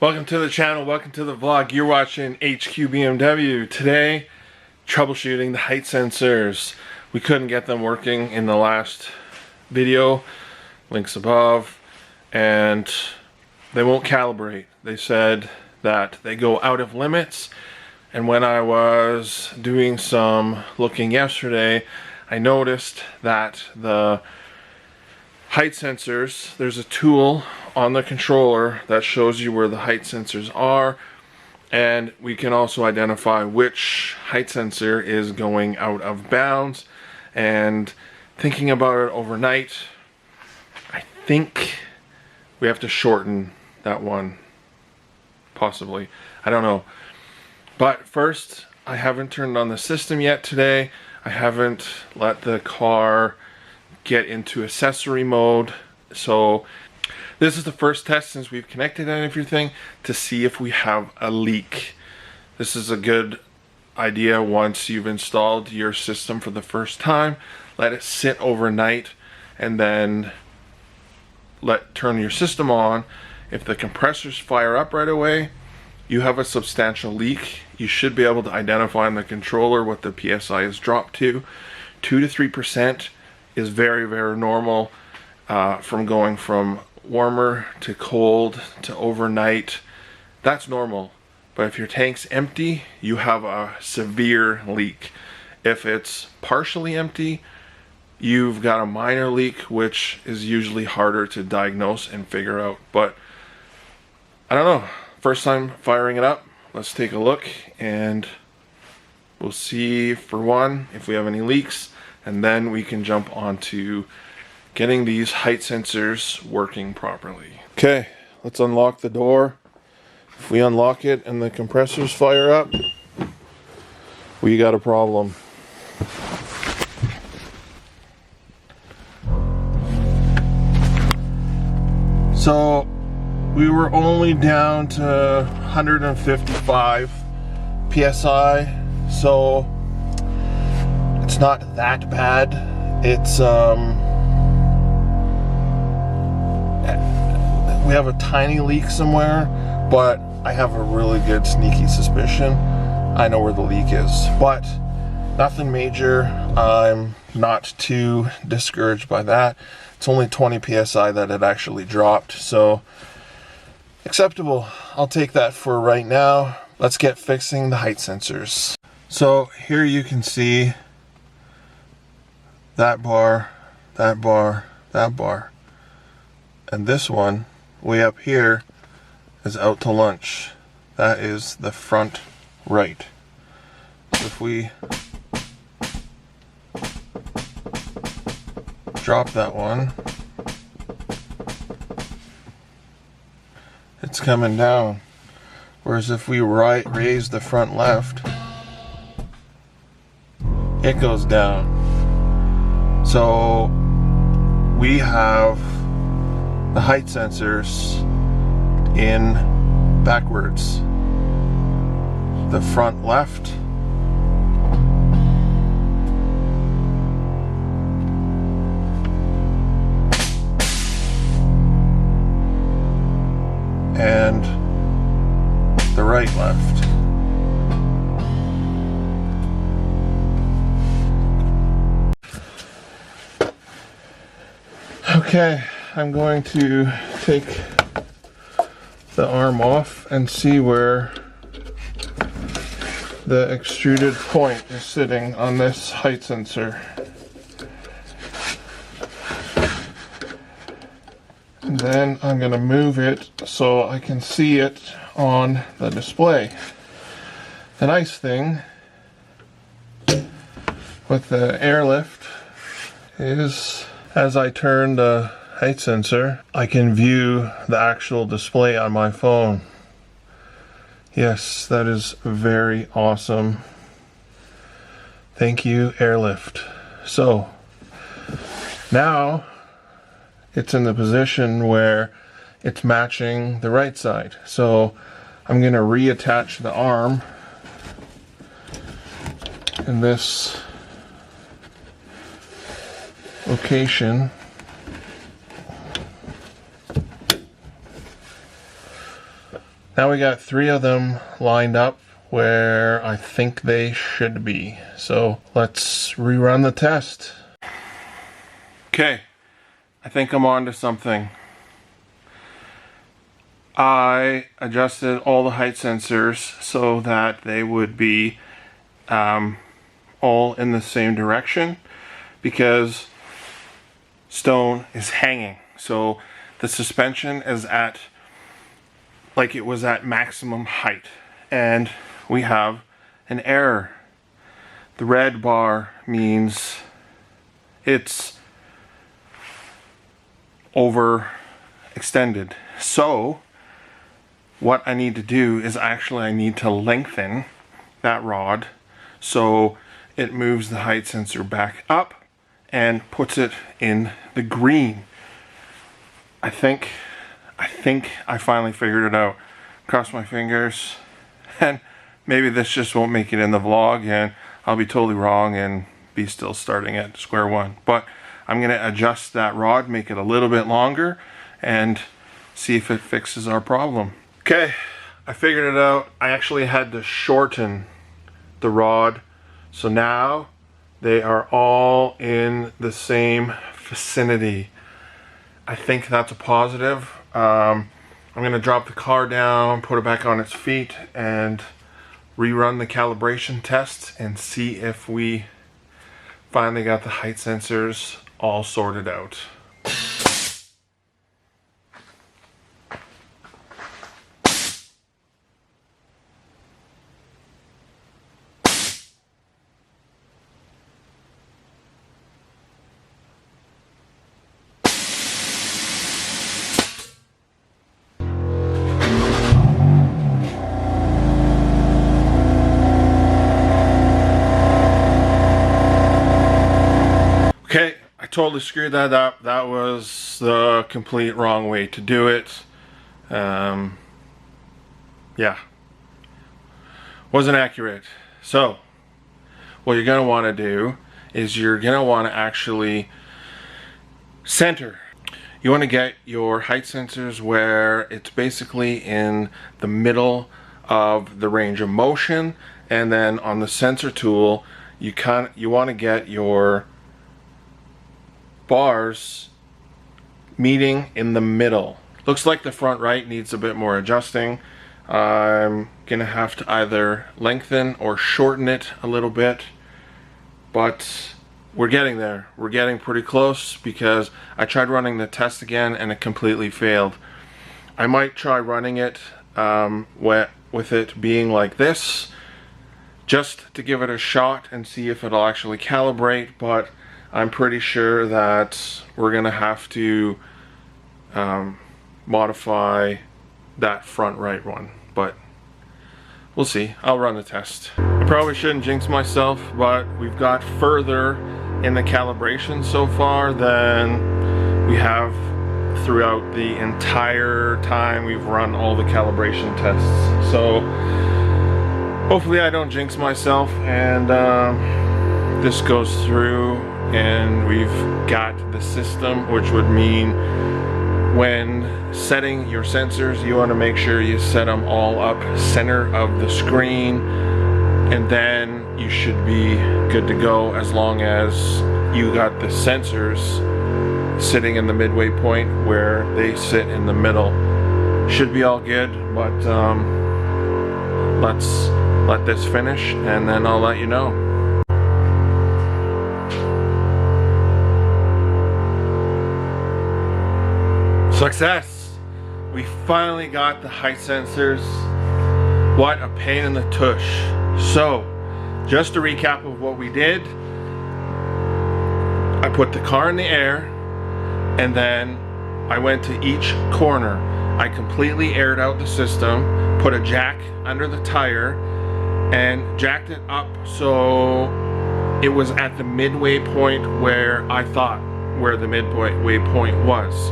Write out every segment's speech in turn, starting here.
Welcome to the channel, welcome to the vlog. You're watching HQ BMW. Today, troubleshooting the height sensors. We couldn't get them working in the last video, links above, and they won't calibrate. They said that they go out of limits, and when I was doing some looking yesterday, I noticed that the height sensors, there's a tool on the controller that shows you where the height sensors are, and we can also identify which height sensor is going out of bounds. And thinking about it overnight, I think we have to shorten that one, possibly. I don't know. But first, I haven't turned on the system yet today. I haven't let the car get into accessory mode. So this is the first test since we've connected everything to see if we have a leak. This is a good idea once you've installed your system for the first time. Let it sit overnight and then turn your system on. If the compressors fire up right away, you have a substantial leak. You should be able to identify in the controller what the PSI is dropped to. 2 to 3% is very, very normal from going from warmer to cold to overnight. That's normal. But if your tank's empty, you have a severe leak. If it's partially empty, you've got a minor leak, which is usually harder to diagnose and figure out. But I don't know. First time firing it up. Let's take a look and we'll see, for one, if we have any leaks, and then we can jump on to getting these height sensors working properly. Okay, let's unlock the door. If we unlock it and the compressors fire up, we got a problem. So we were only down to 155 PSI, so it's not that bad. It's we have a tiny leak somewhere, but I have a really good sneaky suspicion I know where the leak is. But nothing major. I'm not too discouraged by that. It's only 20 PSI that it actually dropped, so acceptable. I'll take that for right now. Let's get fixing the height sensors. So here you can see that bar, that bar, that bar. And this one, way up here, is out to lunch. That is the front right. So if we drop that one, it's coming down. Whereas if we raise the front left, it goes down. So we have the height sensors in backwards. The front left and the right left. Okay, I'm going to take the arm off and see where the extruded point is sitting on this height sensor. And then I'm going to move it so I can see it on the display. The nice thing with the Airlift is, as I turn the height sensor, I can view the actual display on my phone. Yes, that is very awesome. Thank you, Airlift. So now it's in the position where it's matching the right side. So I'm going to reattach the arm in this location. Now we got 3 of them lined up where I think they should be. So let's rerun the test. Okay, I think I'm on to something. I adjusted all the height sensors so that they would be all in the same direction, because stone is hanging. So the suspension is at, like it was at maximum height, and we have an error. The red bar means it's overextended. So what I need to do is I need to lengthen that rod so it moves the height sensor back up and puts it in the green. I think I finally figured it out. Cross my fingers, and maybe this just won't make it in the vlog and I'll be totally wrong and be still starting at square one. But I'm gonna adjust that rod, make it a little bit longer, and see if it fixes our problem. Okay, I figured it out. I actually had to shorten the rod, so now they are all in the same vicinity. I think that's a positive. I'm gonna drop the car down, put it back on its feet, and rerun the calibration test and see if we finally got the height sensors all sorted out. Okay, I totally screwed that up. That was the complete wrong way to do it. Yeah, wasn't accurate. So what you're gonna want to do is you're gonna want to actually center. You want to get your height sensors where it's basically in the middle of the range of motion, and then on the sensor tool you want to get your bars meeting in the middle. Looks like the front right needs a bit more adjusting. I'm gonna have to either lengthen or shorten it a little bit, but we're getting there. We're getting pretty close, because I tried running the test again and it completely failed. I might try running it with it being like this, just to give it a shot and see if it'll actually calibrate, but I'm pretty sure that we're gonna have to modify that front right one, but we'll see. I'll run the test. I probably shouldn't jinx myself, but we've got further in the calibration so far than we have throughout the entire time we've run all the calibration tests. So hopefully I don't jinx myself and this goes through and we've got the system, which would mean when setting your sensors, you want to make sure you set them all up center of the screen, and then you should be good to go, as long as you got the sensors sitting in the midway point where they sit in the middle. Should be all good, but let's let this finish and then I'll let you know. Success! We finally got the height sensors. What a pain in the tush. So, just a recap of what we did. I put the car in the air, and then I went to each corner. I completely aired out the system, put a jack under the tire, and jacked it up so it was at the midway point where I thought where the midway point was.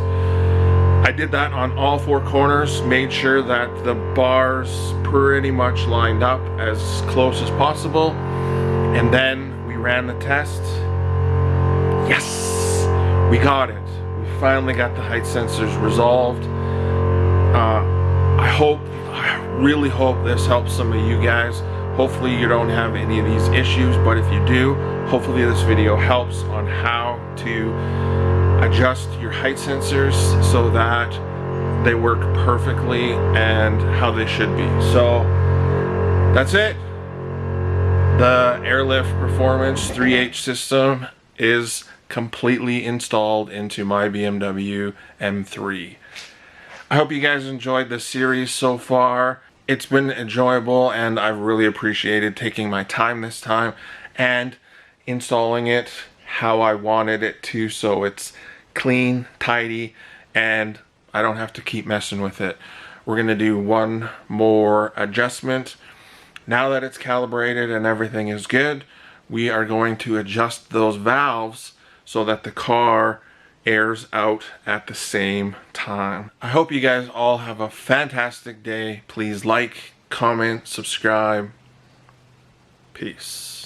I did that on all four corners, made sure that the bars pretty much lined up as close as possible, and then we ran the test. Yes! We got it. We finally got the height sensors resolved. I really hope this helps some of you guys. Hopefully you don't have any of these issues, but if you do, hopefully this video helps on how to adjust your height sensors so that they work perfectly and how they should be. So that's it. The Airlift Performance 3H system is completely installed into my BMW M3. I hope you guys enjoyed this series so far. It's been enjoyable, and I've really appreciated taking my time this time and installing it how I wanted it to, so it's clean, tidy, and I don't have to keep messing with it. We're gonna do one more adjustment. Now that it's calibrated and everything is good, we are going to adjust those valves so that the car airs out at the same time. I hope you guys all have a fantastic day. Please like, comment, subscribe. Peace.